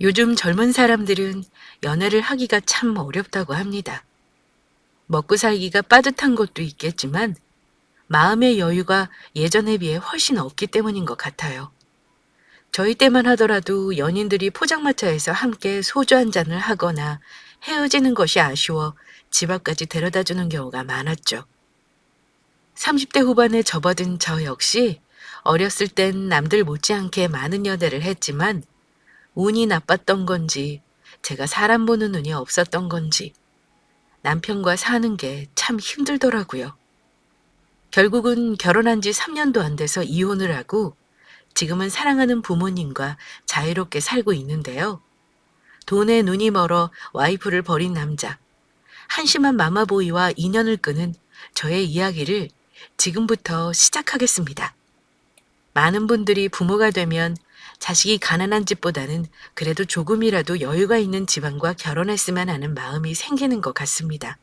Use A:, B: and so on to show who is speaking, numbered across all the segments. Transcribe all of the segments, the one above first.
A: 요즘 젊은 사람들은 연애를 하기가 참 어렵다고 합니다. 먹고 살기가 빠듯한 것도 있겠지만 마음의 여유가 예전에 비해 훨씬 없기 때문인 것 같아요. 저희 때만 하더라도 연인들이 포장마차에서 함께 소주 한 잔을 하거나 헤어지는 것이 아쉬워 집 앞까지 데려다 주는 경우가 많았죠. 30대 후반에 접어든 저 역시 어렸을 땐 남들 못지않게 많은 연애를 했지만 운이 나빴던 건지 제가 사람 보는 눈이 없었던 건지 남편과 사는 게 참 힘들더라고요. 결국은 결혼한 지 3년도 안 돼서 이혼을 하고 지금은 사랑하는 부모님과 자유롭게 살고 있는데요. 돈에 눈이 멀어 와이프를 버린 남자, 한심한 마마보이와 인연을 끄는 저의 이야기를 지금부터 시작하겠습니다. 많은 분들이 부모가 되면 자식이 가난한 집보다는 그래도 조금이라도 여유가 있는 집안과 결혼했으면 하는 마음이 생기는 것 같습니다.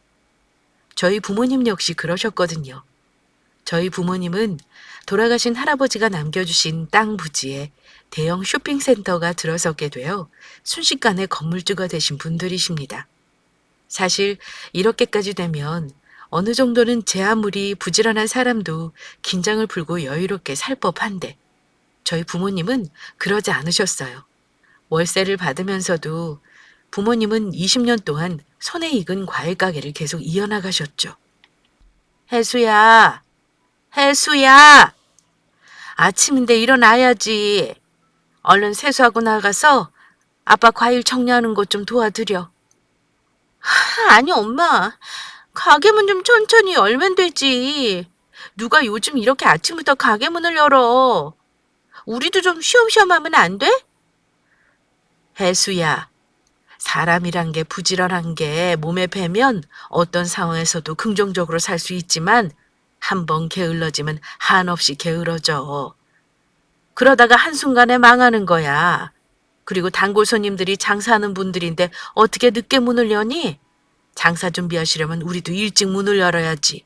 A: 저희 부모님 역시 그러셨거든요. 저희 부모님은 돌아가신 할아버지가 남겨주신 땅 부지에 대형 쇼핑센터가 들어서게 되어 순식간에 건물주가 되신 분들이십니다. 사실 이렇게까지 되면 어느 정도는 제 아무리 부지런한 사람도 긴장을 풀고 여유롭게 살 법한데 저희 부모님은 그러지 않으셨어요. 월세를 받으면서도 부모님은 20년 동안 손에 익은 과일 가게를 계속 이어나가셨죠. 혜수야, 혜수야! 아침인데 일어나야지. 얼른 세수하고 나가서 아빠 과일 정리하는 것 좀 도와드려. 아니, 엄마. 가게 문 좀 천천히 열면 되지. 누가 요즘 이렇게 아침부터 가게 문을 열어. 우리도 좀 쉬엄쉬엄 하면 안 돼? 혜수야, 사람이란 게 부지런한 게 몸에 배면 어떤 상황에서도 긍정적으로 살 수 있지만 한번 게을러지면 한없이 게을러져. 그러다가 한순간에 망하는 거야. 그리고 단골 손님들이 장사하는 분들인데 어떻게 늦게 문을 여니? 장사 준비하시려면 우리도 일찍 문을 열어야지.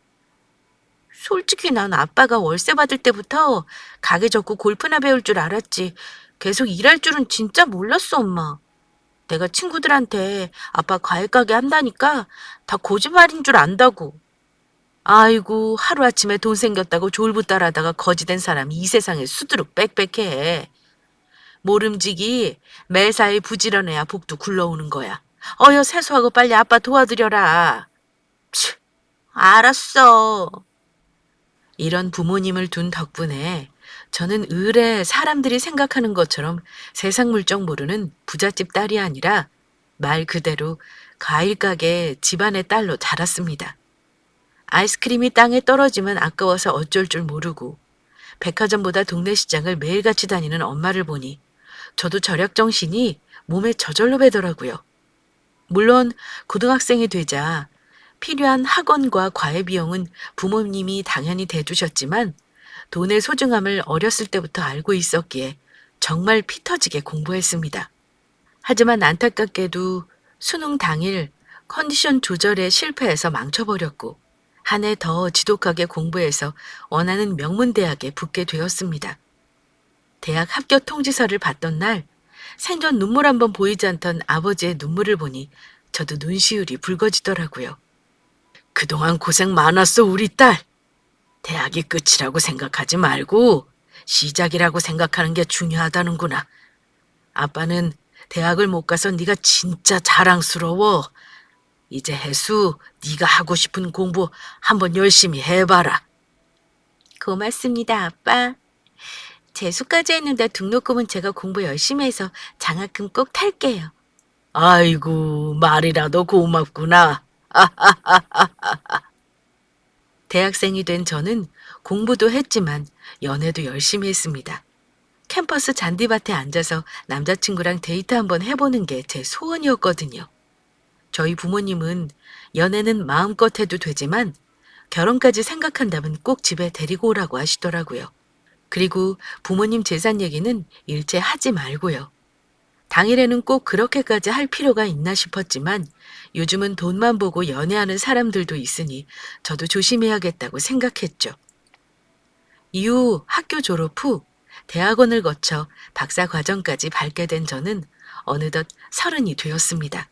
A: 솔직히 난 아빠가 월세 받을 때부터 가게 접고 골프나 배울 줄 알았지. 계속 일할 줄은 진짜 몰랐어, 엄마. 내가 친구들한테 아빠 과일 가게 한다니까 다 거짓말인 줄 안다고. 아이고, 하루아침에 돈 생겼다고 졸부따라하다가 거지된 사람이 이 세상에 수두룩 빽빽해. 모름지기 매사에 부지런해야 복도 굴러오는 거야. 어여 세수하고 빨리 아빠 도와드려라. 치, 알았어. 이런 부모님을 둔 덕분에 저는 의뢰 사람들이 생각하는 것처럼 세상 물정 모르는 부잣집 딸이 아니라 말 그대로 과일 가게 집안의 딸로 자랐습니다. 아이스크림이 땅에 떨어지면 아까워서 어쩔 줄 모르고 백화점보다 동네 시장을 매일같이 다니는 엄마를 보니 저도 절약 정신이 몸에 저절로 배더라고요. 물론 고등학생이 되자 필요한 학원과 과외 비용은 부모님이 당연히 대주셨지만 돈의 소중함을 어렸을 때부터 알고 있었기에 정말 피 터지게 공부했습니다. 하지만 안타깝게도 수능 당일 컨디션 조절에 실패해서 망쳐버렸고 한 해 더 지독하게 공부해서 원하는 명문대학에 붙게 되었습니다. 대학 합격 통지서를 받던 날 생전 눈물 한 번 보이지 않던 아버지의 눈물을 보니 저도 눈시울이 붉어지더라고요. 그동안 고생 많았어, 우리 딸. 대학이 끝이라고 생각하지 말고 시작이라고 생각하는 게 중요하다는구나. 아빠는 대학을 못 가서 네가 진짜 자랑스러워. 이제 혜수, 네가 하고 싶은 공부 한번 열심히 해봐라. 고맙습니다, 아빠. 재수까지 했는데 등록금은 제가 공부 열심히 해서 장학금 꼭 탈게요. 아이고, 말이라도 고맙구나. 대학생이 된 저는 공부도 했지만 연애도 열심히 했습니다. 캠퍼스 잔디밭에 앉아서 남자친구랑 데이트 한번 해보는 게 제 소원이었거든요. 저희 부모님은 연애는 마음껏 해도 되지만 결혼까지 생각한다면 꼭 집에 데리고 오라고 하시더라고요. 그리고 부모님 재산 얘기는 일체 하지 말고요. 당일에는 꼭 그렇게까지 할 필요가 있나 싶었지만 요즘은 돈만 보고 연애하는 사람들도 있으니 저도 조심해야겠다고 생각했죠. 이후 학교 졸업 후 대학원을 거쳐 박사 과정까지 밟게 된 저는 어느덧 30이 되었습니다.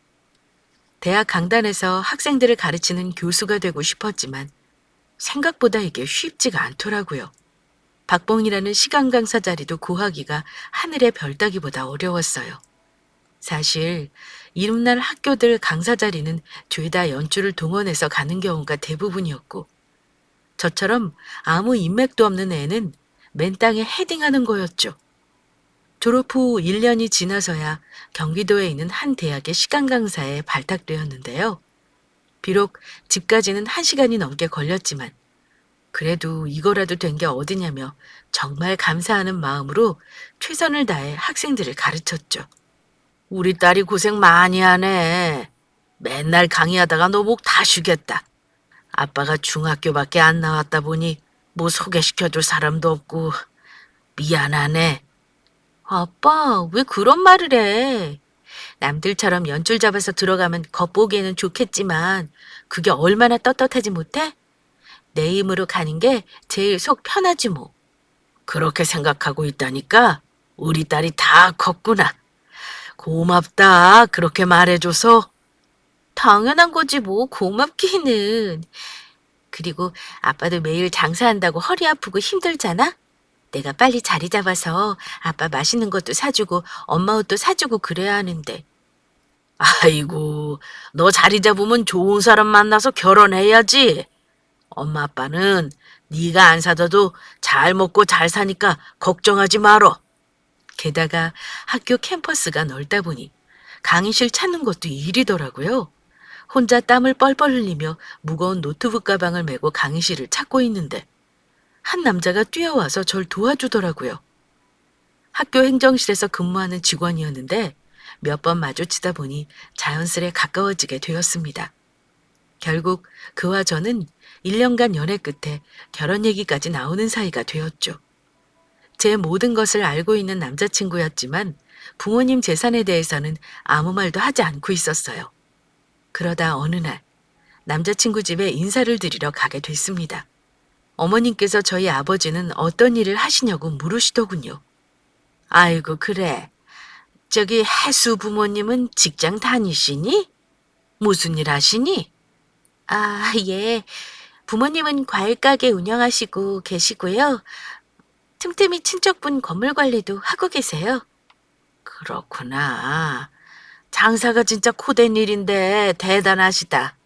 A: 대학 강단에서 학생들을 가르치는 교수가 되고 싶었지만 생각보다 이게 쉽지가 않더라고요. 박봉이라는 시간 강사 자리도 구하기가 하늘의 별 따기보다 어려웠어요. 사실 이름날 학교들 강사 자리는 죄다 연주를 동원해서 가는 경우가 대부분이었고 저처럼 아무 인맥도 없는 애는 맨 땅에 헤딩하는 거였죠. 졸업 후 1년이 지나서야 경기도에 있는 한 대학의 시간 강사에 발탁되었는데요. 비록 집까지는 1시간이 넘게 걸렸지만 그래도 이거라도 된 게 어디냐며 정말 감사하는 마음으로 최선을 다해 학생들을 가르쳤죠. 우리 딸이 고생 많이 하네. 맨날 강의하다가 너 목 다 쉬겠다. 아빠가 중학교밖에 안 나왔다 보니 뭐 소개시켜줄 사람도 없고 미안하네. 아빠, 왜 그런 말을 해? 남들처럼 연줄 잡아서 들어가면 겉보기에는 좋겠지만 그게 얼마나 떳떳하지 못해? 내 힘으로 가는 게 제일 속 편하지 뭐. 그렇게 생각하고 있다니까 우리 딸이 다 컸구나. 고맙다. 그렇게 말해줘서. 당연한 거지 뭐 고맙기는. 그리고 아빠도 매일 장사한다고 허리 아프고 힘들잖아? 내가 빨리 자리 잡아서 아빠 맛있는 것도 사주고 엄마 옷도 사주고 그래야 하는데. 아이고, 너 자리 잡으면 좋은 사람 만나서 결혼해야지. 엄마 아빠는 네가 안 사줘도 잘 먹고 잘 사니까 걱정하지 말어. 게다가 학교 캠퍼스가 넓다 보니 강의실 찾는 것도 일이더라고요. 혼자 땀을 뻘뻘 흘리며 무거운 노트북 가방을 메고 강의실을 찾고 있는데 한 남자가 뛰어와서 절 도와주더라고요. 학교 행정실에서 근무하는 직원이었는데 몇 번 마주치다 보니 자연스레 가까워지게 되었습니다. 결국 그와 저는 1년간 연애 끝에 결혼 얘기까지 나오는 사이가 되었죠. 제 모든 것을 알고 있는 남자친구였지만 부모님 재산에 대해서는 아무 말도 하지 않고 있었어요. 그러다 어느 날 남자친구 집에 인사를 드리러 가게 됐습니다. 어머님께서 저희 아버지는 어떤 일을 하시냐고 물으시더군요. 아이고 그래. 저기 해수 부모님은 직장 다니시니? 무슨 일 하시니? 아, 예. 부모님은 과일 가게 운영하시고 계시고요. 틈틈이 친척분 건물 관리도 하고 계세요. 그렇구나. 장사가 진짜 코된 일인데 대단하시다.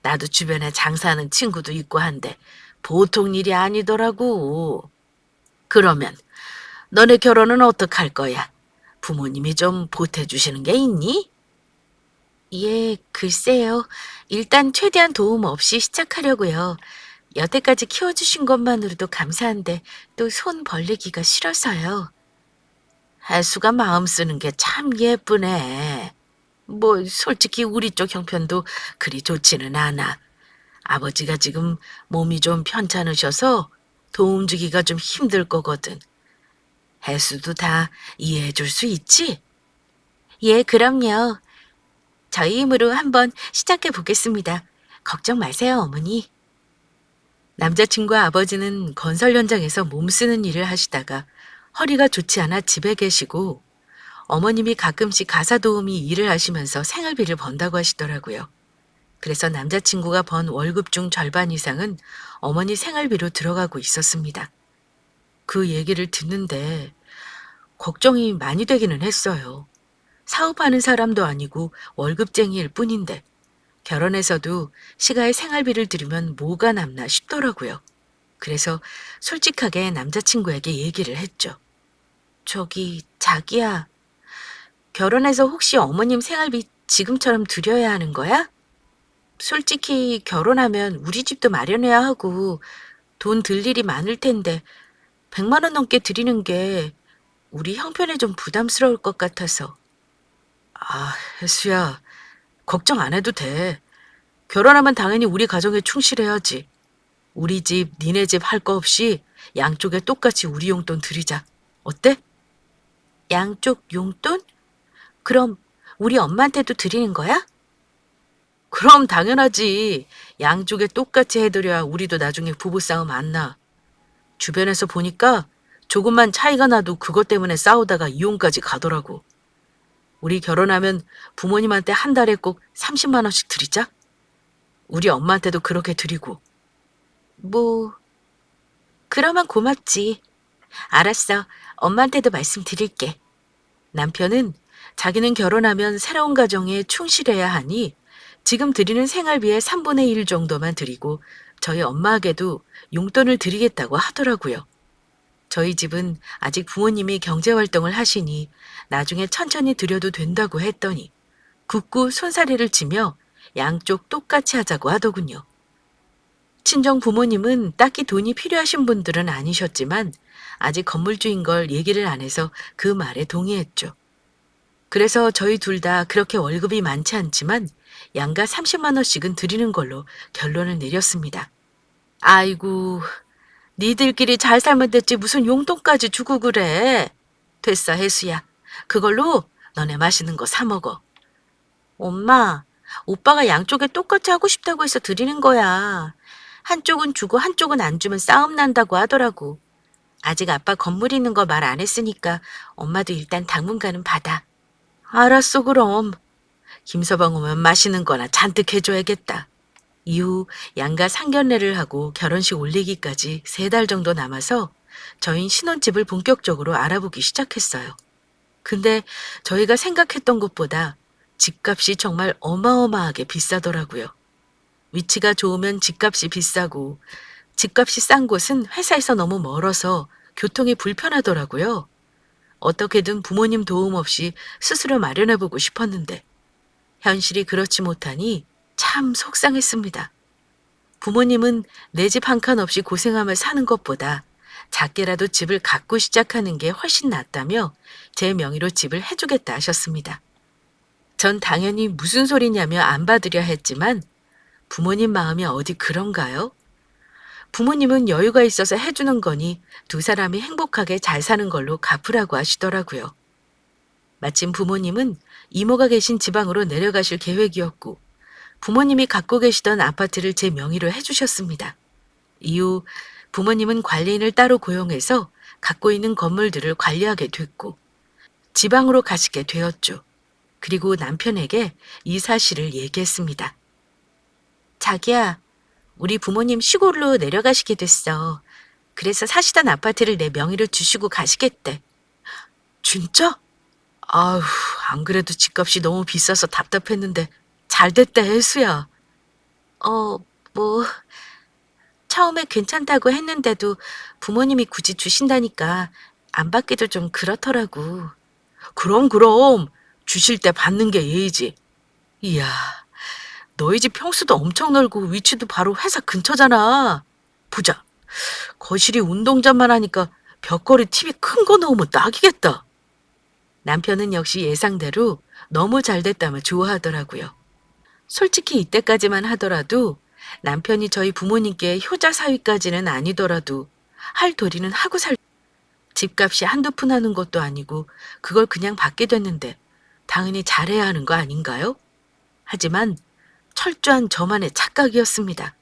A: 나도 주변에 장사하는 친구도 있고 한데 보통 일이 아니더라고. 그러면 너네 결혼은 어떡할 거야? 부모님이 좀 보태주시는 게 있니? 예, 글쎄요. 일단 최대한 도움 없이 시작하려고요. 여태까지 키워주신 것만으로도 감사한데 또 손 벌리기가 싫어서요. 혜수가 마음 쓰는 게 참 예쁘네. 뭐 솔직히 우리 쪽 형편도 그리 좋지는 않아. 아버지가 지금 몸이 좀 편찮으셔서 도움 주기가 좀 힘들 거거든. 혜수도 다 이해해 줄 수 있지? 예, 그럼요. 저희 힘으로 한번 시작해 보겠습니다. 걱정 마세요, 어머니. 남자친구 아버지는 건설 현장에서 몸쓰는 일을 하시다가 허리가 좋지 않아 집에 계시고 어머님이 가끔씩 가사 도우미 일을 하시면서 생활비를 번다고 하시더라고요. 그래서 남자친구가 번 월급 중 절반 이상은 어머니 생활비로 들어가고 있었습니다. 그 얘기를 듣는데 걱정이 많이 되기는 했어요. 사업하는 사람도 아니고 월급쟁이일 뿐인데 결혼해서도 시가에 생활비를 들이면 뭐가 남나 싶더라고요. 그래서 솔직하게 남자친구에게 얘기를 했죠. 저기 자기야, 결혼해서 혹시 어머님 생활비 지금처럼 드려야 하는 거야? 솔직히 결혼하면 우리 집도 마련해야 하고 돈 들 일이 많을 텐데 100만 원 넘게 드리는 게 우리 형편에 좀 부담스러울 것 같아서. 아, 혜수야, 걱정 안 해도 돼. 결혼하면 당연히 우리 가정에 충실해야지. 우리 집, 니네 집 할 거 없이 양쪽에 똑같이 우리 용돈 드리자. 어때? 양쪽 용돈? 그럼 우리 엄마한테도 드리는 거야? 그럼 당연하지. 양쪽에 똑같이 해드려야 우리도 나중에 부부싸움 안 나. 주변에서 보니까 조금만 차이가 나도 그것 때문에 싸우다가 이혼까지 가더라고. 우리 결혼하면 부모님한테 한 달에 꼭 30만 원씩 드리자? 우리 엄마한테도 그렇게 드리고. 뭐, 그러면 고맙지. 알았어. 엄마한테도 말씀드릴게. 남편은 자기는 결혼하면 새로운 가정에 충실해야 하니 지금 드리는 생활비의 3분의 1 정도만 드리고 저희 엄마에게도 용돈을 드리겠다고 하더라고요. 저희 집은 아직 부모님이 경제활동을 하시니 나중에 천천히 드려도 된다고 했더니 굳고 손사래를 치며 양쪽 똑같이 하자고 하더군요. 친정 부모님은 딱히 돈이 필요하신 분들은 아니셨지만 아직 건물주인 걸 얘기를 안 해서 그 말에 동의했죠. 그래서 저희 둘 다 그렇게 월급이 많지 않지만 양가 30만 원씩은 드리는 걸로 결론을 내렸습니다. 아이고, 니들끼리 잘 살면 됐지 무슨 용돈까지 주고 그래. 됐어, 혜수야. 그걸로 너네 맛있는 거 사 먹어. 엄마, 오빠가 양쪽에 똑같이 하고 싶다고 해서 드리는 거야. 한쪽은 주고 한쪽은 안 주면 싸움 난다고 하더라고. 아직 아빠 건물 있는 거 말 안 했으니까 엄마도 일단 당분간은 받아. 알았어, 그럼. 김서방 오면 맛있는 거나 잔뜩 해줘야겠다. 이후 양가 상견례를 하고 결혼식 올리기까지 3달 정도 남아서 저희 신혼집을 본격적으로 알아보기 시작했어요. 근데 저희가 생각했던 것보다 집값이 정말 어마어마하게 비싸더라고요. 위치가 좋으면 집값이 비싸고 집값이 싼 곳은 회사에서 너무 멀어서 교통이 불편하더라고요. 어떻게든 부모님 도움 없이 스스로 마련해보고 싶었는데 현실이 그렇지 못하니 참 속상했습니다. 부모님은 내 집 한 칸 없이 고생하며 사는 것보다 작게라도 집을 갖고 시작하는 게 훨씬 낫다며 제 명의로 집을 해주겠다 하셨습니다. 전 당연히 무슨 소리냐며 안 받으려 했지만 부모님 마음이 어디 그런가요? 부모님은 여유가 있어서 해주는 거니 두 사람이 행복하게 잘 사는 걸로 갚으라고 하시더라고요. 마침 부모님은 이모가 계신 지방으로 내려가실 계획이었고 부모님이 갖고 계시던 아파트를 제 명의로 해주셨습니다. 이후 부모님은 관리인을 따로 고용해서 갖고 있는 건물들을 관리하게 됐고 지방으로 가시게 되었죠. 그리고 남편에게 이 사실을 얘기했습니다. 자기야, 우리 부모님 시골로 내려가시게 됐어. 그래서 사시던 아파트를 내 명의로 주시고 가시겠대. 진짜? 아휴, 안 그래도 집값이 너무 비싸서 답답했는데 잘 됐다, 혜수야. 뭐, 처음에 괜찮다고 했는데도 부모님이 굳이 주신다니까 안 받기도 좀 그렇더라고. 그럼. 주실 때 받는 게 예의지. 이야, 너희 집 평수도 엄청 넓고 위치도 바로 회사 근처잖아. 보자. 거실이 운동장만 하니까 벽걸이 TV 큰 거 넣으면 딱이겠다. 남편은 역시 예상대로 너무 잘 됐다며 좋아하더라고요. 솔직히 이때까지만 하더라도 남편이 저희 부모님께 효자 사위까지는 아니더라도 할 도리는 하고 집값이 한두 푼 하는 것도 아니고 그걸 그냥 받게 됐는데 당연히 잘해야 하는 거 아닌가요? 하지만 철저한 저만의 착각이었습니다.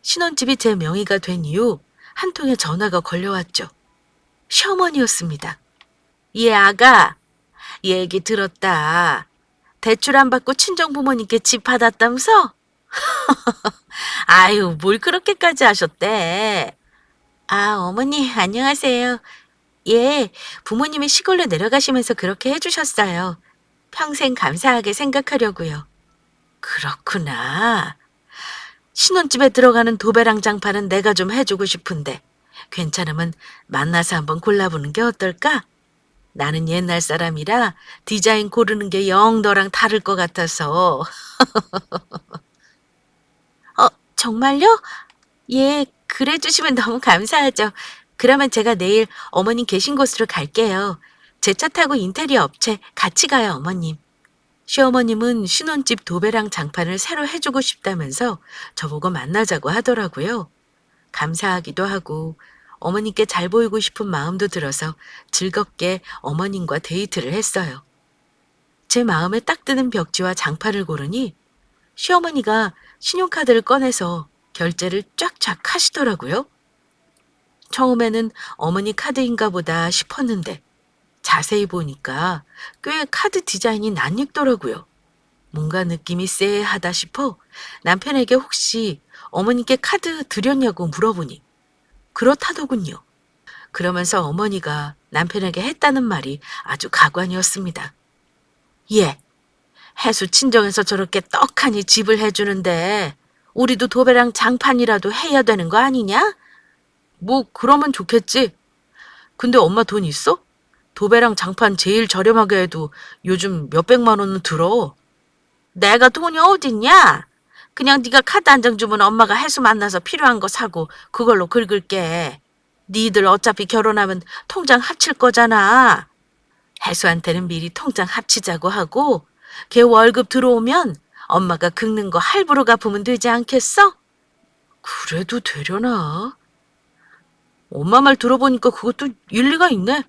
A: 신혼집이 제 명의가 된 이후 한 통의 전화가 걸려왔죠. 시어머니였습니다. 얘 아가, 얘기 들었다. 대출 안 받고 친정 부모님께 집 받았다면서? 아유, 뭘 그렇게까지 하셨대? 아, 어머니, 안녕하세요. 예, 부모님이 시골로 내려가시면서 그렇게 해주셨어요. 평생 감사하게 생각하려고요. 그렇구나. 신혼집에 들어가는 도배랑 장판은 내가 좀 해주고 싶은데 괜찮으면 만나서 한번 골라보는 게 어떨까? 나는 옛날 사람이라 디자인 고르는 게 영 너랑 다를 것 같아서. 정말요? 예, 그래 주시면 너무 감사하죠. 그러면 제가 내일 어머님 계신 곳으로 갈게요. 제 차 타고 인테리어 업체 같이 가요, 어머님. 시어머님은 신혼집 도배랑 장판을 새로 해주고 싶다면서 저보고 만나자고 하더라고요. 감사하기도 하고 어머님께 잘 보이고 싶은 마음도 들어서 즐겁게 어머님과 데이트를 했어요. 제 마음에 딱 드는 벽지와 장판을 고르니 시어머니가 신용카드를 꺼내서 결제를 쫙쫙 하시더라고요. 처음에는 어머니 카드인가 보다 싶었는데 자세히 보니까 꽤 카드 디자인이 낯익더라고요. 뭔가 느낌이 쎄하다 싶어 남편에게 혹시 어머니께 카드 드렸냐고 물어보니 그렇다더군요. 그러면서 어머니가 남편에게 했다는 말이 아주 가관이었습니다. 예, 해수 친정에서 저렇게 떡하니 집을 해주는데 우리도 도배랑 장판이라도 해야 되는 거 아니냐? 뭐 그러면 좋겠지. 근데 엄마 돈 있어? 도배랑 장판 제일 저렴하게 해도 요즘 몇백만 원은 들어. 내가 돈이 어딨냐? 그냥 네가 카드 한 장 주면 엄마가 해수 만나서 필요한 거 사고 그걸로 긁을게. 니들 어차피 결혼하면 통장 합칠 거잖아. 해수한테는 미리 통장 합치자고 하고 걔 월급 들어오면 엄마가 긁는 거 할부로 갚으면 되지 않겠어? 그래도 되려나? 엄마 말 들어보니까 그것도 일리가 있네.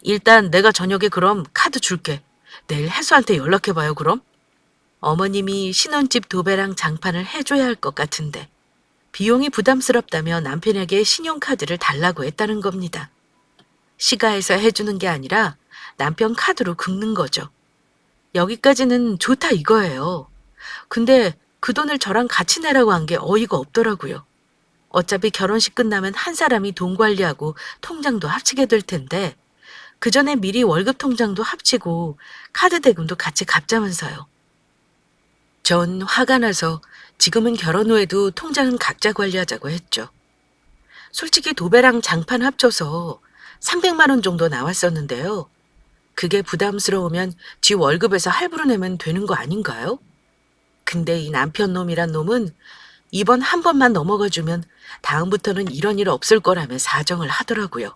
A: 일단 내가 저녁에 그럼 카드 줄게. 내일 해수한테 연락해봐요, 그럼. 어머님이 신혼집 도배랑 장판을 해줘야 할 것 같은데 비용이 부담스럽다며 남편에게 신용카드를 달라고 했다는 겁니다. 시가에서 해주는 게 아니라 남편 카드로 긁는 거죠. 여기까지는 좋다 이거예요. 근데 그 돈을 저랑 같이 내라고 한 게 어이가 없더라고요. 어차피 결혼식 끝나면 한 사람이 돈 관리하고 통장도 합치게 될 텐데 그 전에 미리 월급 통장도 합치고 카드 대금도 같이 갚자면서요. 전 화가 나서 지금은 결혼 후에도 통장은 각자 관리하자고 했죠. 솔직히 도배랑 장판 합쳐서 300만 원 정도 나왔었는데요. 그게 부담스러우면 지 월급에서 할부로 내면 되는 거 아닌가요? 근데 이 남편 놈이란 놈은 이번 한 번만 넘어가주면 다음부터는 이런 일 없을 거라며 사정을 하더라고요.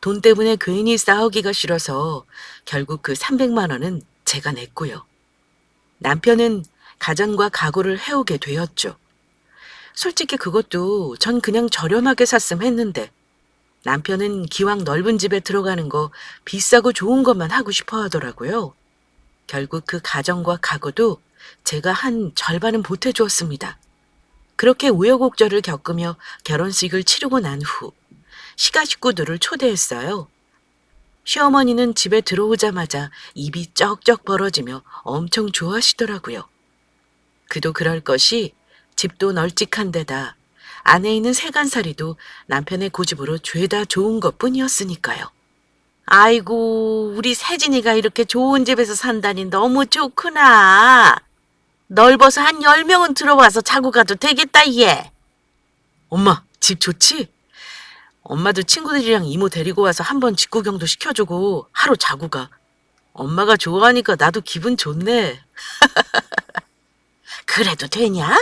A: 돈 때문에 괜히 싸우기가 싫어서 결국 그 300만 원은 제가 냈고요. 남편은 가전과 가구를 해오게 되었죠. 솔직히 그것도 전 그냥 저렴하게 샀음 했는데 남편은 기왕 넓은 집에 들어가는 거 비싸고 좋은 것만 하고 싶어 하더라고요. 결국 그 가전과 가구도 제가 한 절반은 보태주었습니다. 그렇게 우여곡절을 겪으며 결혼식을 치르고 난 후 시가 식구들을 초대했어요. 시어머니는 집에 들어오자마자 입이 쩍쩍 벌어지며 엄청 좋아하시더라고요. 그도 그럴 것이 집도 널찍한 데다 안에 있는 세간살이도 남편의 고집으로 죄다 좋은 것뿐이었으니까요. 아이고, 우리 세진이가 이렇게 좋은 집에서 산다니 너무 좋구나. 넓어서 한 10명은 들어와서 자고 가도 되겠다, 얘. 엄마, 집 좋지? 엄마도 친구들이랑 이모 데리고 와서 한번 집 구경도 시켜주고 하루 자고 가. 엄마가 좋아하니까 나도 기분 좋네. 그래도 되냐?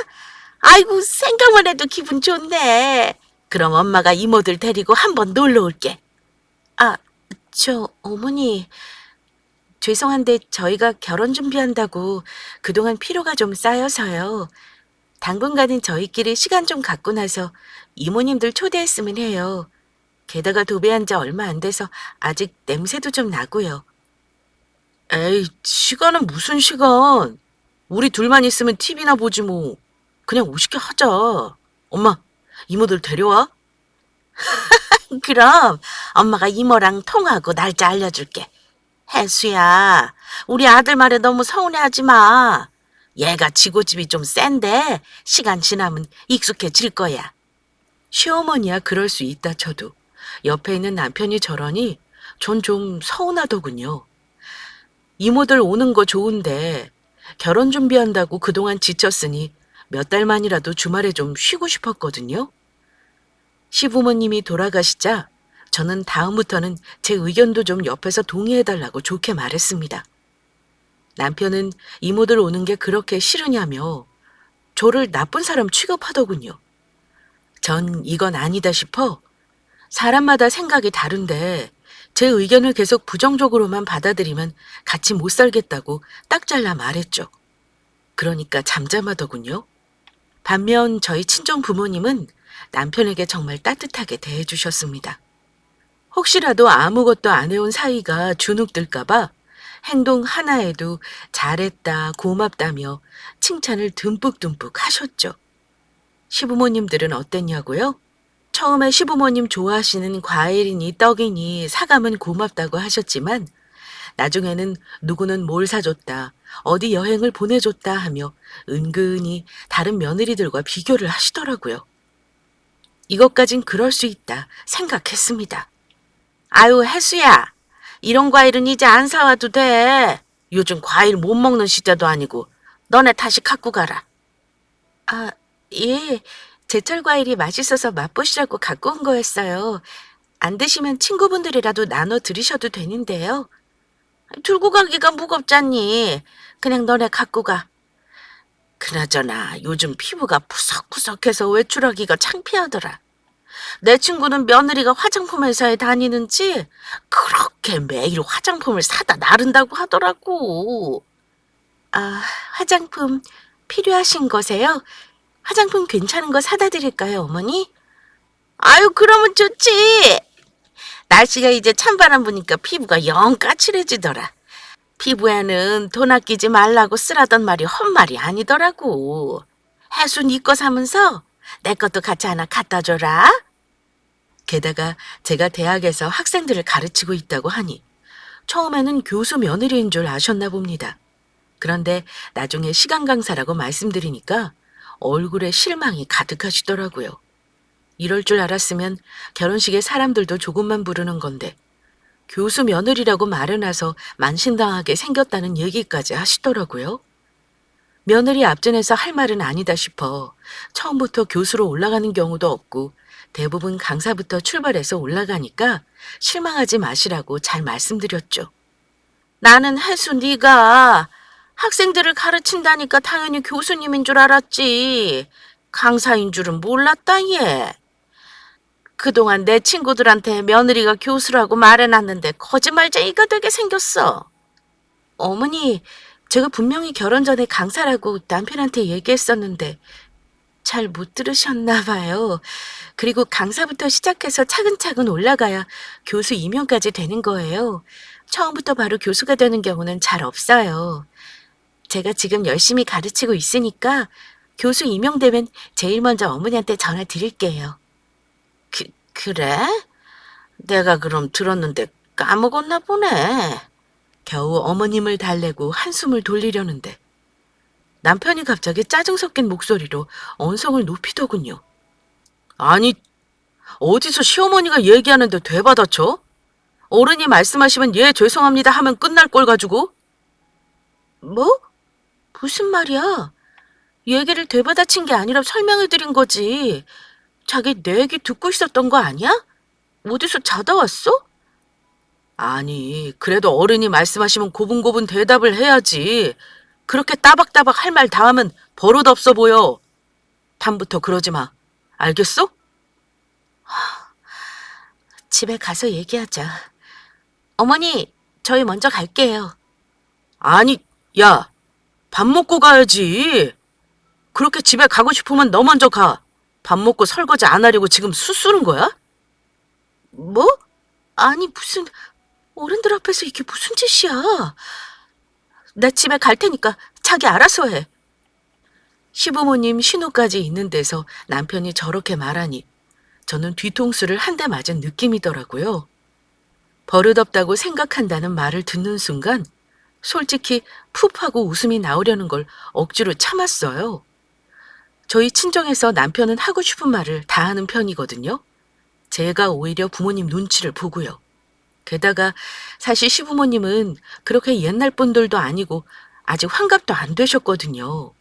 A: 아이고, 생각만 해도 기분 좋네. 그럼 엄마가 이모들 데리고 한번 놀러 올게. 아, 어머니. 죄송한데 저희가 결혼 준비한다고 그동안 피로가 좀 쌓여서요. 당분간은 저희끼리 시간 좀 갖고 나서 이모님들 초대했으면 해요. 게다가 도배한 지 얼마 안 돼서 아직 냄새도 좀 나고요. 에이, 시간은 무슨 시간. 우리 둘만 있으면 TV나 보지 뭐. 그냥 오시게 하자. 엄마, 이모들 데려와. 그럼 엄마가 이모랑 통하고 날짜 알려줄게. 혜수야, 우리 아들 말에 너무 서운해하지 마. 얘가 지고집이 좀 센데 시간 지나면 익숙해질 거야. 시어머니야 그럴 수 있다 쳐도 옆에 있는 남편이 저러니 전 좀 서운하더군요. 이모들 오는 거 좋은데 결혼 준비한다고 그동안 지쳤으니 몇 달만이라도 주말에 좀 쉬고 싶었거든요. 시부모님이 돌아가시자 저는 다음부터는 제 의견도 좀 옆에서 동의해달라고 좋게 말했습니다. 남편은 이모들 오는 게 그렇게 싫으냐며 저를 나쁜 사람 취급하더군요. 전 이건 아니다 싶어 사람마다 생각이 다른데 제 의견을 계속 부정적으로만 받아들이면 같이 못 살겠다고 딱 잘라 말했죠. 그러니까 잠잠하더군요. 반면 저희 친정 부모님은 남편에게 정말 따뜻하게 대해주셨습니다. 혹시라도 아무것도 안 해온 사이가 주눅들까봐 행동 하나에도 잘했다, 고맙다며 칭찬을 듬뿍듬뿍 하셨죠. 시부모님들은 어땠냐고요? 처음에 시부모님 좋아하시는 과일이니 떡이니 사가면 고맙다고 하셨지만 나중에는 누구는 뭘 사줬다, 어디 여행을 보내줬다 하며 은근히 다른 며느리들과 비교를 하시더라고요. 이것까진 그럴 수 있다 생각했습니다. 아유, 혜수야. 이런 과일은 이제 안 사와도 돼. 요즘 과일 못 먹는 시대도 아니고 너네 다시 갖고 가라. 아, 예. 제철 과일이 맛있어서 맛보시라고 갖고 온 거였어요. 안 드시면 친구분들이라도 나눠 드리셔도 되는데요. 들고 가기가 무겁잖니. 그냥 너네 갖고 가. 그나저나 요즘 피부가 푸석푸석해서 외출하기가 창피하더라. 내 친구는 며느리가 화장품 회사에 다니는지 그렇게 매일 화장품을 사다 나른다고 하더라고. 아, 화장품 필요하신 거세요? 화장품 괜찮은 거 사다 드릴까요, 어머니? 아유, 그러면 좋지. 날씨가 이제 찬바람 부니까 피부가 영 까칠해지더라. 피부에는 돈 아끼지 말라고 쓰라던 말이 헛말이 아니더라고. 해수 네 거 사면서 내 것도 같이 하나 갖다 줘라. 게다가 제가 대학에서 학생들을 가르치고 있다고 하니 처음에는 교수 며느리인 줄 아셨나 봅니다. 그런데 나중에 시간 강사라고 말씀드리니까 얼굴에 실망이 가득하시더라고요. 이럴 줄 알았으면 결혼식에 사람들도 조금만 부르는 건데 교수 며느리라고 말해놔서 만신당하게 생겼다는 얘기까지 하시더라고요. 며느리 앞전에서 할 말은 아니다 싶어 처음부터 교수로 올라가는 경우도 없고 대부분 강사부터 출발해서 올라가니까 실망하지 마시라고 잘 말씀드렸죠. 나는 혜수 네가 학생들을 가르친다니까 당연히 교수님인 줄 알았지. 강사인 줄은 몰랐다 얘. 그동안 내 친구들한테 며느리가 교수라고 말해놨는데 거짓말쟁이가 되게 생겼어. 어머니, 제가 분명히 결혼 전에 강사라고 남편한테 얘기했었는데 잘 못 들으셨나 봐요. 그리고 강사부터 시작해서 차근차근 올라가야 교수 임용까지 되는 거예요. 처음부터 바로 교수가 되는 경우는 잘 없어요. 제가 지금 열심히 가르치고 있으니까 교수 임용되면 제일 먼저 어머니한테 전화 드릴게요. 그래? 내가 그럼 들었는데 까먹었나 보네. 겨우 어머님을 달래고 한숨을 돌리려는데 남편이 갑자기 짜증 섞인 목소리로 언성을 높이더군요. 아니, 어디서 시어머니가 얘기하는데 되받아쳐? 어른이 말씀하시면 예 죄송합니다 하면 끝날 걸 가지고. 뭐? 무슨 말이야? 얘기를 되받아친 게 아니라 설명해드린 거지. 자기 내 얘기 듣고 있었던 거 아니야? 어디서 자다 왔어? 아니, 그래도 어른이 말씀하시면 고분고분 대답을 해야지. 그렇게 따박따박 할 말 다 하면 버릇 없어 보여. 다음부터 그러지 마. 알겠어? 집에 가서 얘기하자. 어머니, 저희 먼저 갈게요. 아니, 야, 밥 먹고 가야지. 그렇게 집에 가고 싶으면 너 먼저 가. 밥 먹고 설거지 안 하려고 지금 수쓰는 거야? 뭐? 아니, 무슨 어른들 앞에서 이게 무슨 짓이야. 나 집에 갈 테니까 자기 알아서 해. 시부모님 신호까지 있는 데서 남편이 저렇게 말하니 저는 뒤통수를 한 대 맞은 느낌이더라고요. 버릇없다고 생각한다는 말을 듣는 순간 솔직히 푹하고 웃음이 나오려는 걸 억지로 참았어요. 저희 친정에서 남편은 하고 싶은 말을 다 하는 편이거든요. 제가 오히려 부모님 눈치를 보고요. 게다가 사실 시부모님은 그렇게 옛날 분들도 아니고 아직 환갑도 안 되셨거든요.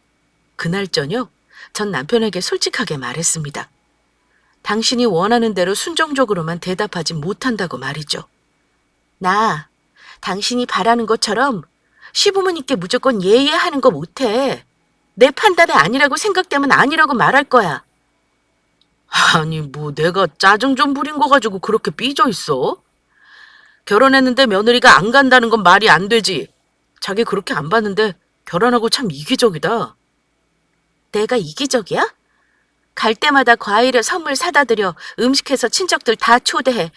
A: 그날 저녁 전 남편에게 솔직하게 말했습니다. 당신이 원하는 대로 순종적으로만 대답하지 못한다고 말이죠. 나 당신이 바라는 것처럼 시부모님께 무조건 예예하는 거 못해. 내 판단이 아니라고 생각되면 아니라고 말할 거야. 아니, 뭐 내가 짜증 좀 부린 거 가지고 그렇게 삐져 있어? 결혼했는데 며느리가 안 간다는 건 말이 안 되지. 자기 그렇게 안 봤는데 결혼하고 참 이기적이다. 내가 이기적이야? 갈 때마다 과일에 선물 사다 드려 음식해서 친척들 다 초대해.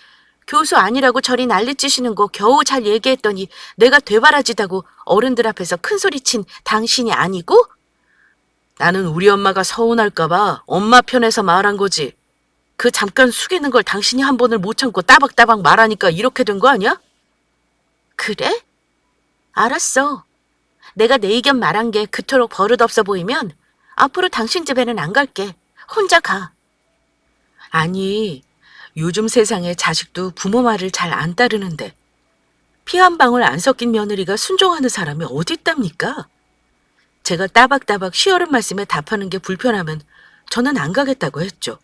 A: 교수 아니라고 저리 난리치시는 거 겨우 잘 얘기했더니 내가 되바라지다고 어른들 앞에서 큰소리친 당신이 아니고? 나는 우리 엄마가 서운할까 봐 엄마 편에서 말한 거지. 그 잠깐 숙이는 걸 당신이 한 번을 못 참고 따박따박 말하니까 이렇게 된 거 아니야? 그래? 알았어. 내가 내 의견 말한 게 그토록 버릇없어 보이면 앞으로 당신 집에는 안 갈게. 혼자 가. 아니, 요즘 세상에 자식도 부모 말을 잘 안 따르는데 피 한 방울 안 섞인 며느리가 순종하는 사람이 어딨답니까? 제가 따박따박 시어른 말씀에 답하는 게 불편하면 저는 안 가겠다고 했죠.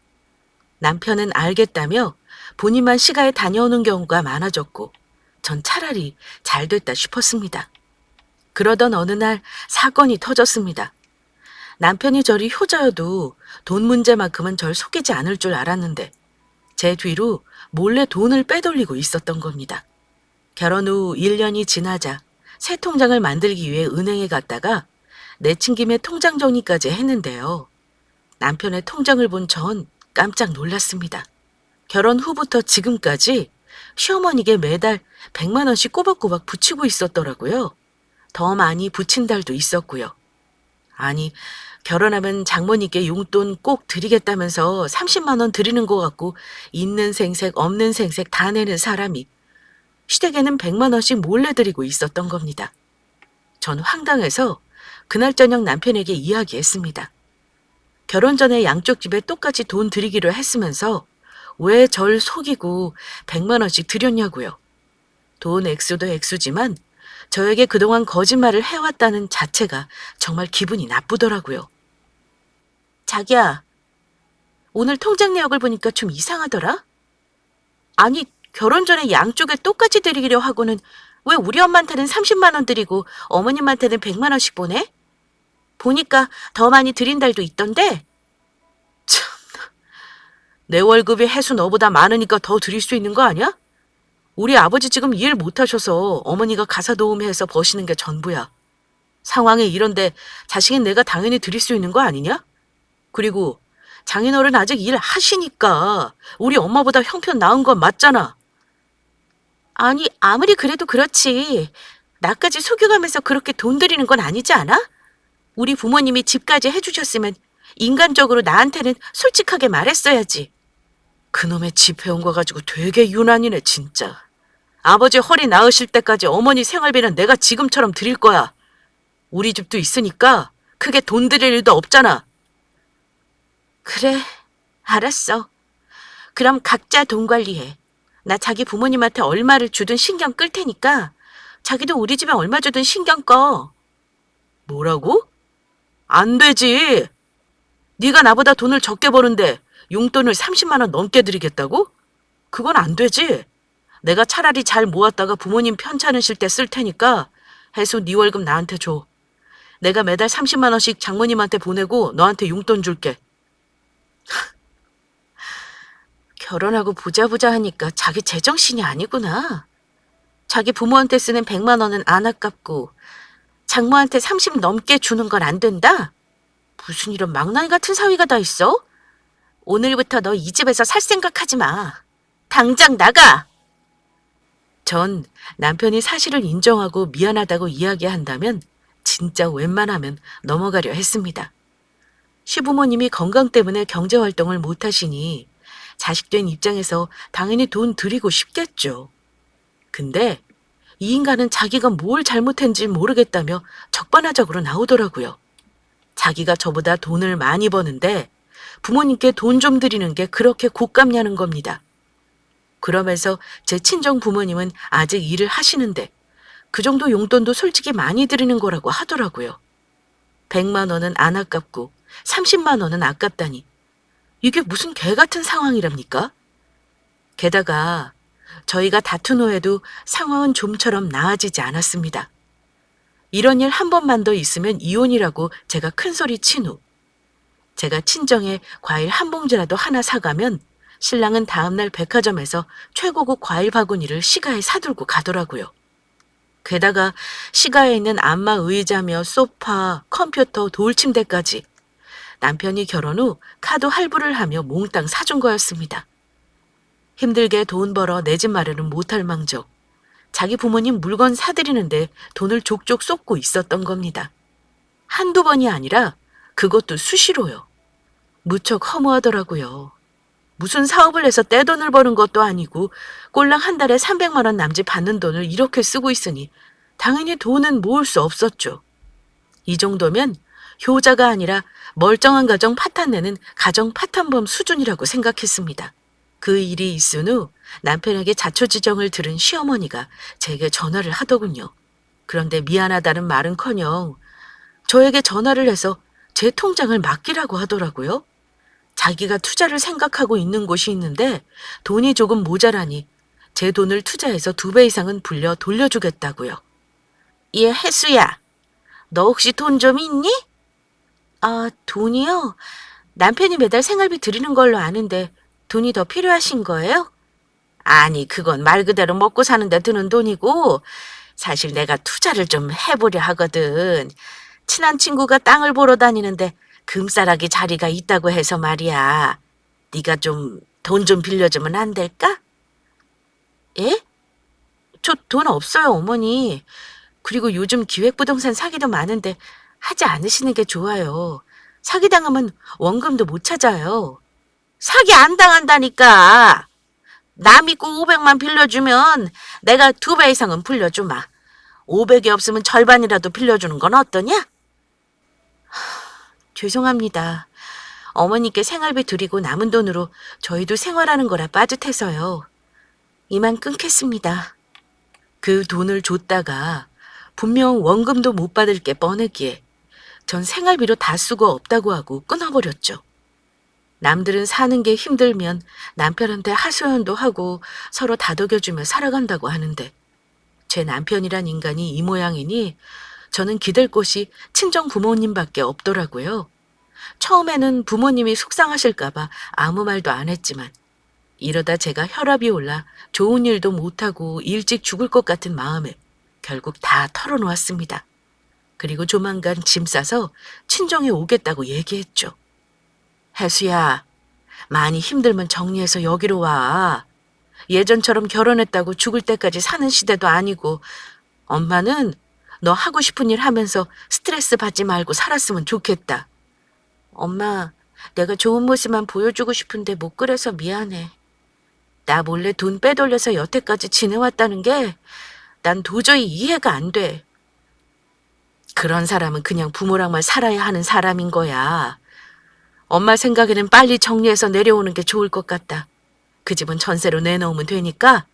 A: 남편은 알겠다며 본인만 시가에 다녀오는 경우가 많아졌고 전 차라리 잘 됐다 싶었습니다. 그러던 어느 날 사건이 터졌습니다. 남편이 저리 효자여도 돈 문제만큼은 절 속이지 않을 줄 알았는데 제 뒤로 몰래 돈을 빼돌리고 있었던 겁니다. 결혼 후 1년이 지나자 새 통장을 만들기 위해 은행에 갔다가 내친 김에 통장 정리까지 했는데요. 남편의 통장을 본 전 깜짝 놀랐습니다. 결혼 후부터 지금까지 시어머니께 매달 100만 원씩 꼬박꼬박 붙이고 있었더라고요. 더 많이 붙인 달도 있었고요. 아니, 결혼하면 장모님께 용돈 꼭 드리겠다면서 30만 원 드리는 것 같고 있는 생색 없는 생색 다 내는 사람이 시댁에는 100만 원씩 몰래 드리고 있었던 겁니다. 전 황당해서 그날 저녁 남편에게 이야기했습니다. 결혼 전에 양쪽 집에 똑같이 돈 드리기로 했으면서 왜 절 속이고 100만 원씩 드렸냐고요. 돈 액수도 액수지만 저에게 그동안 거짓말을 해왔다는 자체가 정말 기분이 나쁘더라고요. 자기야, 오늘 통장 내역을 보니까 좀 이상하더라? 아니, 결혼 전에 양쪽에 똑같이 드리기로 하고는 왜 우리 엄마한테는 30만 원 드리고 어머님한테는 100만 원씩 보내? 보니까 더 많이 드린 달도 있던데? 참, 내 월급이 해수 너보다 많으니까 더 드릴 수 있는 거 아니야? 우리 아버지 지금 일 못하셔서 어머니가 가사 도우미해서 버시는 게 전부야. 상황이 이런데 자식인 내가 당연히 드릴 수 있는 거 아니냐? 그리고 장인어른 아직 일 하시니까 우리 엄마보다 형편 나은 건 맞잖아. 아니, 아무리 그래도 그렇지. 나까지 속여가면서 그렇게 돈 드리는 건 아니지 않아? 우리 부모님이 집까지 해주셨으면 인간적으로 나한테는 솔직하게 말했어야지. 그놈의 집 해온 거 가지고 되게 유난이네 진짜. 아버지 허리 나으실 때까지 어머니 생활비는 내가 지금처럼 드릴 거야. 우리 집도 있으니까 크게 돈 드릴 일도 없잖아. 그래, 알았어. 그럼 각자 돈 관리해. 나 자기 부모님한테 얼마를 주든 신경 끌 테니까 자기도 우리 집에 얼마 주든 신경 꺼. 뭐라고? 안 되지. 네가 나보다 돈을 적게 버는데 용돈을 30만 원 넘게 드리겠다고? 그건 안 되지. 내가 차라리 잘 모았다가 부모님 편찮으실 때 쓸 테니까 해수 네 월급 나한테 줘. 내가 매달 30만 원씩 장모님한테 보내고 너한테 용돈 줄게. 결혼하고 보자 하니까 자기 제정신이 아니구나. 자기 부모한테 쓰는 100만 원은 안 아깝고 장모한테 30 넘게 주는 건 안 된다? 무슨 이런 망나니 같은 사위가 다 있어? 오늘부터 너 이 집에서 살 생각하지 마. 당장 나가! 전 남편이 사실을 인정하고 미안하다고 이야기한다면 진짜 웬만하면 넘어가려 했습니다. 시부모님이 건강 때문에 경제활동을 못하시니 자식된 입장에서 당연히 돈 드리고 싶겠죠. 근데 이 인간은 자기가 뭘 잘못했는지 모르겠다며 적반하장으로 나오더라고요. 자기가 저보다 돈을 많이 버는데 부모님께 돈 좀 드리는 게 그렇게 곶감냐는 겁니다. 그러면서 제 친정 부모님은 아직 일을 하시는데 그 정도 용돈도 솔직히 많이 드리는 거라고 하더라고요. 100만 원은 안 아깝고 30만 원은 아깝다니. 이게 무슨 개 같은 상황이랍니까? 게다가 저희가 다툰 후에도 상황은 좀처럼 나아지지 않았습니다. 이런 일 한 번만 더 있으면 이혼이라고 제가 큰 소리 친 후 제가 친정에 과일 한 봉지라도 하나 사가면 신랑은 다음날 백화점에서 최고급 과일 바구니를 시가에 사들고 가더라고요. 게다가 시가에 있는 안마 의자며 소파, 컴퓨터, 돌침대까지 남편이 결혼 후 카드 할부를 하며 몽땅 사준 거였습니다. 힘들게 돈 벌어 내 집 마련은 못할 망정 자기 부모님 물건 사드리는데 돈을 족족 쏟고 있었던 겁니다. 한두 번이 아니라 그것도 수시로요. 무척 허무하더라고요. 무슨 사업을 해서 떼돈을 버는 것도 아니고 꼴랑 한 달에 300만 원 남짓 받는 돈을 이렇게 쓰고 있으니 당연히 돈은 모을 수 없었죠. 이 정도면 효자가 아니라 멀쩡한 가정 파탄내는 가정 파탄범 수준이라고 생각했습니다. 그 일이 있은 후 남편에게 자초지정을 들은 시어머니가 제게 전화를 하더군요. 그런데 미안하다는 말은커녕 저에게 전화를 해서 제 통장을 맡기라고 하더라고요. 자기가 투자를 생각하고 있는 곳이 있는데 돈이 조금 모자라니 제 돈을 투자해서 2배 이상은 불려 돌려주겠다고요. 예, 혜수야. 너 혹시 돈 좀 있니? 아, 돈이요? 남편이 매달 생활비 드리는 걸로 아는데 돈이 더 필요하신 거예요? 아니, 그건 말 그대로 먹고 사는데 드는 돈이고 사실 내가 투자를 좀 해보려 하거든. 친한 친구가 땅을 보러 다니는데 금싸라기 자리가 있다고 해서 말이야. 네가 좀 돈 좀 빌려주면 안 될까? 예? 저 돈 없어요, 어머니. 그리고 요즘 기획부동산 사기도 많은데 하지 않으시는 게 좋아요. 사기당하면 원금도 못 찾아요. 사기 안 당한다니까. 나 믿고 500만 빌려주면 내가 2배 이상은 불려주마. 500이 없으면 절반이라도 빌려주는 건 어떠냐? 죄송합니다. 어머니께 생활비 드리고 남은 돈으로 저희도 생활하는 거라 빠듯해서요. 이만 끊겠습니다. 그 돈을 줬다가 분명 원금도 못 받을 게 뻔했기에 전 생활비로 다 쓰고 없다고 하고 끊어버렸죠. 남들은 사는 게 힘들면 남편한테 하소연도 하고 서로 다독여주며 살아간다고 하는데 제 남편이란 인간이 이 모양이니 저는 기댈 곳이 친정 부모님밖에 없더라고요. 처음에는 부모님이 속상하실까봐 아무 말도 안 했지만 이러다 제가 혈압이 올라 좋은 일도 못하고 일찍 죽을 것 같은 마음에 결국 다 털어놓았습니다. 그리고 조만간 짐 싸서 친정에 오겠다고 얘기했죠. 혜수야, 많이 힘들면 정리해서 여기로 와. 예전처럼 결혼했다고 죽을 때까지 사는 시대도 아니고 엄마는 너 하고 싶은 일 하면서 스트레스 받지 말고 살았으면 좋겠다. 엄마, 내가 좋은 모습만 보여주고 싶은데 못 그래서 미안해. 나 몰래 돈 빼돌려서 여태까지 지내왔다는 게 난 도저히 이해가 안 돼. 그런 사람은 그냥 부모랑만 살아야 하는 사람인 거야. 엄마 생각에는 빨리 정리해서 내려오는 게 좋을 것 같다. 그 집은 전세로 내놓으면 되니까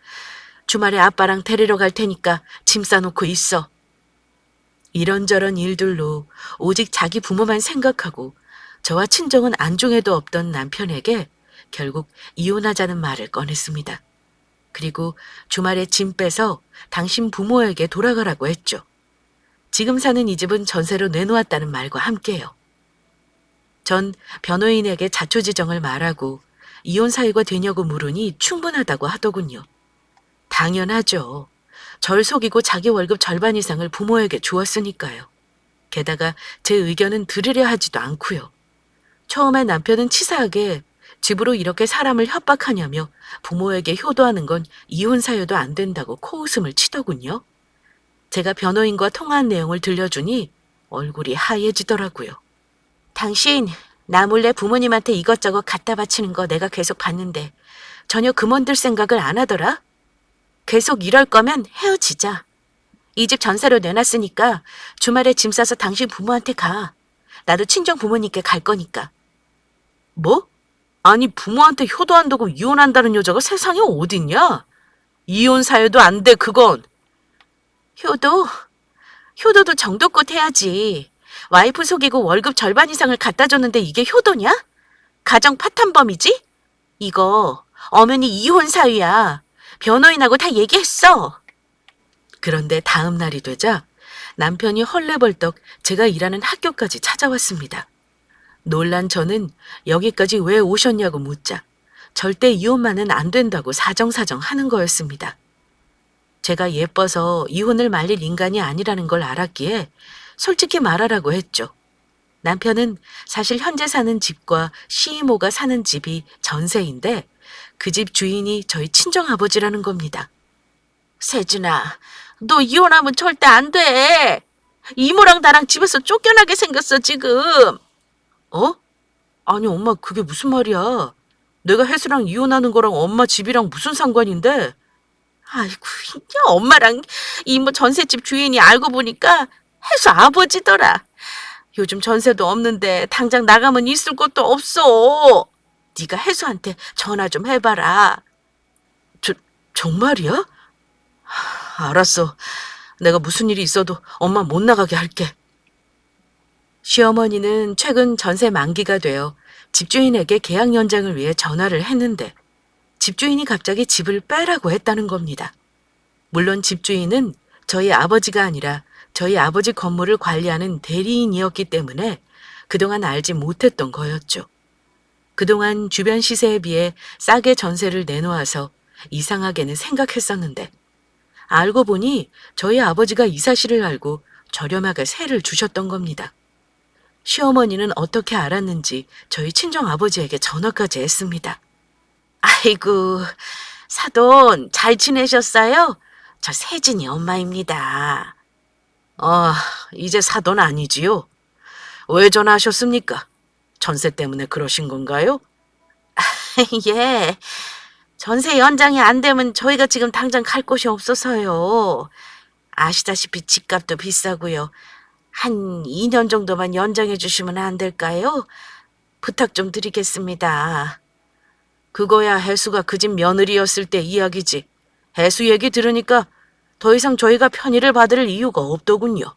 A: 주말에 아빠랑 데리러 갈 테니까 짐 싸놓고 있어. 이런저런 일들로 오직 자기 부모만 생각하고 저와 친정은 안중에도 없던 남편에게 결국 이혼하자는 말을 꺼냈습니다. 그리고 주말에 짐 빼서 당신 부모에게 돌아가라고 했죠. 지금 사는 이 집은 전세로 내놓았다는 말과 함께요. 전 변호인에게 자초지정을 말하고 이혼 사유가 되냐고 물으니 충분하다고 하더군요. 당연하죠. 절 속이고 자기 월급 절반 이상을 부모에게 주었으니까요. 게다가 제 의견은 들으려 하지도 않고요. 처음에 남편은 치사하게 집으로 이렇게 사람을 협박하냐며 부모에게 효도하는 건 이혼 사유도 안 된다고 코웃음을 치더군요. 제가 변호인과 통화한 내용을 들려주니 얼굴이 하얘지더라고요. 당신 나 몰래 부모님한테 이것저것 갖다 바치는 거 내가 계속 봤는데 전혀 그만둘 생각을 안 하더라? 계속 이럴 거면 헤어지자. 이 집 전세로 내놨으니까 주말에 짐 싸서 당신 부모한테 가. 나도 친정 부모님께 갈 거니까. 뭐? 아니 부모한테 효도한다고 이혼한다는 여자가 세상에 어딨냐? 이혼 사유도 안 돼 그건. 효도? 효도도 정도껏 해야지. 와이프 속이고 월급 절반 이상을 갖다 줬는데 이게 효도냐? 가정 파탄범이지? 이거 엄연히 이혼 사유야. 변호인하고 다 얘기했어. 그런데 다음 날이 되자 남편이 헐레벌떡 제가 일하는 학교까지 찾아왔습니다. 놀란 저는 여기까지 왜 오셨냐고 묻자 절대 이혼만은 안 된다고 사정사정 하는 거였습니다. 제가 예뻐서 이혼을 말릴 인간이 아니라는 걸 알았기에 솔직히 말하라고 했죠. 남편은 사실 현재 사는 집과 시이모가 사는 집이 전세인데 그 집 주인이 저희 친정아버지라는 겁니다. 세준아, 너 이혼하면 절대 안 돼. 이모랑 나랑 집에서 쫓겨나게 생겼어 지금. 어? 아니 엄마 그게 무슨 말이야. 내가 혜수랑 이혼하는 거랑 엄마 집이랑 무슨 상관인데? 아이고, 야, 엄마랑 이모 전셋집 주인이 알고 보니까 혜수 아버지더라. 요즘 전세도 없는데 당장 나가면 있을 곳도 없어. 네가 혜수한테 전화 좀 해봐라. 저, 정말이야? 알았어. 내가 무슨 일이 있어도 엄마 못 나가게 할게. 시어머니는 최근 전세 만기가 되어 집주인에게 계약 연장을 위해 전화를 했는데 집주인이 갑자기 집을 빼라고 했다는 겁니다. 물론 집주인은 저희 아버지가 아니라 저희 아버지 건물을 관리하는 대리인이었기 때문에 그동안 알지 못했던 거였죠. 그동안 주변 시세에 비해 싸게 전세를 내놓아서 이상하게는 생각했었는데 알고 보니 저희 아버지가 이 사실을 알고 저렴하게 세를 주셨던 겁니다. 시어머니는 어떻게 알았는지 저희 친정아버지에게 전화까지 했습니다. 아이고, 사돈 잘 지내셨어요? 저 세진이 엄마입니다. 이제 사돈 아니지요? 왜 전화하셨습니까? 전세 때문에 그러신 건가요? 예, 전세 연장이 안 되면 저희가 지금 당장 갈 곳이 없어서요. 아시다시피 집값도 비싸고요. 한 2년 정도만 연장해 주시면 안 될까요? 부탁 좀 드리겠습니다. 그거야 혜수가 그 집 며느리였을 때 이야기지. 혜수 얘기 들으니까 더 이상 저희가 편의를 받을 이유가 없더군요.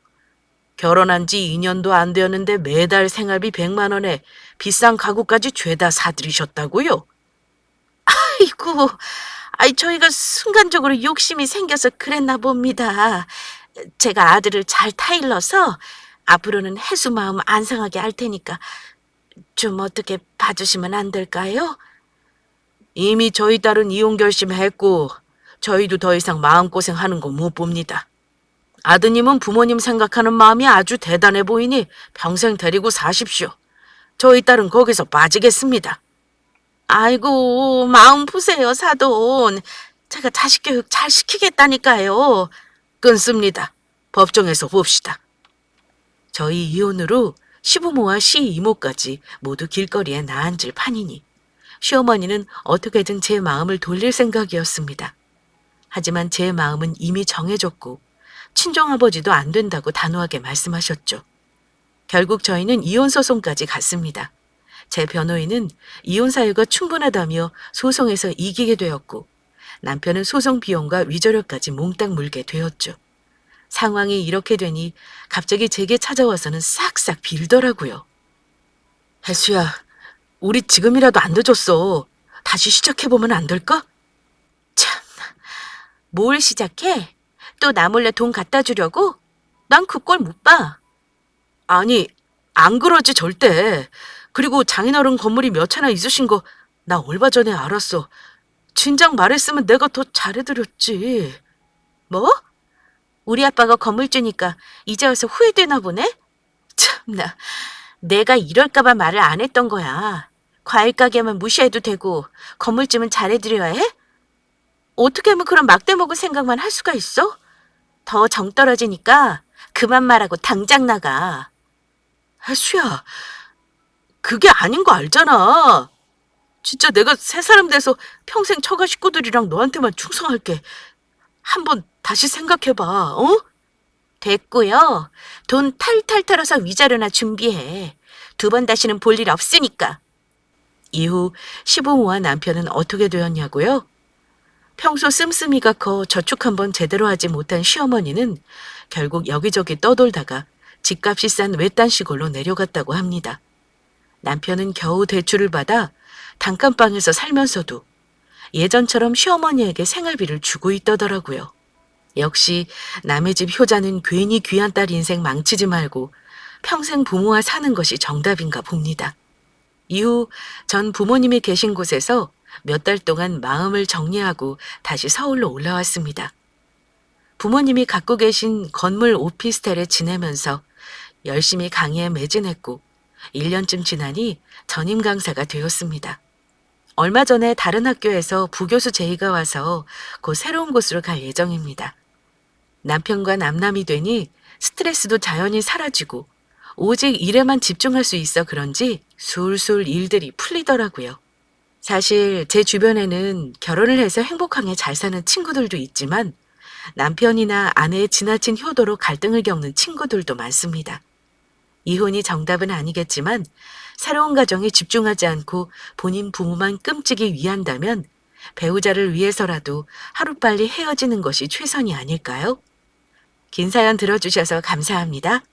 A: 결혼한 지 2년도 안 되었는데 매달 생활비 100만 원에 비싼 가구까지 죄다 사들이셨다고요? 아이고, 저희가 순간적으로 욕심이 생겨서 그랬나 봅니다. 제가 아들을 잘 타일러서 앞으로는 혜수 마음 안 상하게 할 테니까 좀 어떻게 봐주시면 안 될까요? 이미 저희 딸은 이혼 결심했고 저희도 더 이상 마음고생하는 거 못 봅니다. 아드님은 부모님 생각하는 마음이 아주 대단해 보이니 평생 데리고 사십시오. 저희 딸은 거기서 빠지겠습니다. 아이고, 마음 푸세요, 사돈. 제가 자식 교육 잘 시키겠다니까요. 끊습니다. 법정에서 봅시다. 저희 이혼으로 시부모와 시이모까지 모두 길거리에 나앉을 판이니 시어머니는 어떻게든 제 마음을 돌릴 생각이었습니다. 하지만 제 마음은 이미 정해졌고 친정아버지도 안 된다고 단호하게 말씀하셨죠. 결국 저희는 이혼소송까지 갔습니다. 제 변호인은 이혼 사유가 충분하다며 소송에서 이기게 되었고 남편은 소송 비용과 위조료까지 몽땅 물게 되었죠. 상황이 이렇게 되니 갑자기 제게 찾아와서는 싹싹 빌더라고요. 혜수야, 우리 지금이라도 안 늦었어. 다시 시작해보면 안 될까? 참나, 뭘 시작해? 또 나 몰래 돈 갖다 주려고? 난 그 꼴 못 봐. 아니, 안 그러지 절대. 그리고 장인어른 건물이 몇 채나 있으신 거 나 얼마 전에 알았어. 진작 말했으면 내가 더 잘해드렸지. 뭐? 우리 아빠가 건물주니까 이제 와서 후회되나 보네? 참나, 내가 이럴까봐 말을 안 했던 거야. 과일 가게만 무시해도 되고 건물주면 잘해드려야 해? 어떻게 하면 그런 막대 먹을 생각만 할 수가 있어? 더 정 떨어지니까 그만 말하고 당장 나가. 혜수야, 그게 아닌 거 알잖아. 진짜 내가 새 사람 돼서 평생 처가 식구들이랑 너한테만 충성할게. 한번 다시 생각해봐, 어? 됐고요. 돈 탈탈 털어서 위자료나 준비해. 2번 다시는 볼 일 없으니까. 이후 시부모와 남편은 어떻게 되었냐고요? 평소 씀씀이가 커 저축 한번 제대로 하지 못한 시어머니는 결국 여기저기 떠돌다가 집값이 싼 외딴 시골로 내려갔다고 합니다. 남편은 겨우 대출을 받아 단칸방에서 살면서도 예전처럼 시어머니에게 생활비를 주고 있더더라고요. 역시 남의 집 효자는 괜히 귀한 딸 인생 망치지 말고 평생 부모와 사는 것이 정답인가 봅니다. 이후 전 부모님이 계신 곳에서 몇 달 동안 마음을 정리하고 다시 서울로 올라왔습니다. 부모님이 갖고 계신 건물 오피스텔에 지내면서 열심히 강의에 매진했고 1년쯤 지나니 전임 강사가 되었습니다. 얼마 전에 다른 학교에서 부교수 제의가 와서 곧 새로운 곳으로 갈 예정입니다. 남편과 남남이 되니 스트레스도 자연히 사라지고 오직 일에만 집중할 수 있어 그런지 술술 일들이 풀리더라고요. 사실 제 주변에는 결혼을 해서 행복하게 잘 사는 친구들도 있지만 남편이나 아내의 지나친 효도로 갈등을 겪는 친구들도 많습니다. 이혼이 정답은 아니겠지만 새로운 가정에 집중하지 않고 본인 부모만 끔찍이 위한다면 배우자를 위해서라도 하루빨리 헤어지는 것이 최선이 아닐까요? 긴 사연 들어주셔서 감사합니다.